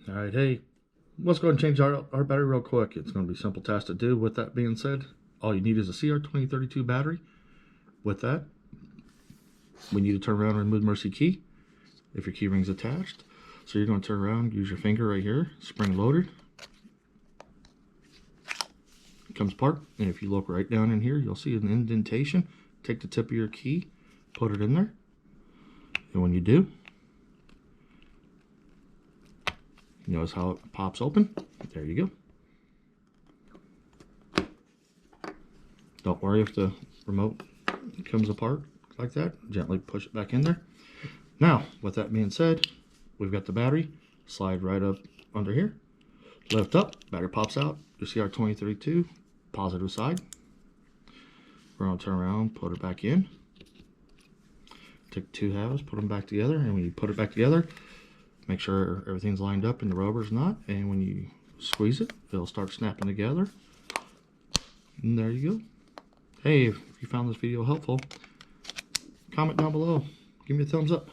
All right, hey, let's go ahead and change our battery real quick. It's going to be a simple task to do. With that being said, all you need is a CR2032 battery. With that, we need to turn around and remove the emergency key if your key ring's attached. So you're going to turn around, use your finger right here, spring loaded. It comes apart, and if you look right down in here, you'll see an indentation. Take the tip of your key, put it in there, and when you do, you notice how it pops open. There you go. Don't worry if the remote comes apart like that. Gently push it back in there. Now, with that being said, we've got the battery. Slide right up under here. Lift up, battery pops out. You see our 2032, positive side. We're going to turn around, put it back in. Take two halves, put them back together, and when you put it back together, make sure everything's lined up and the rubber's not, and when you squeeze it, it'll start snapping together. And there you go. Hey, if you found this video helpful, comment down below. Give me a thumbs up.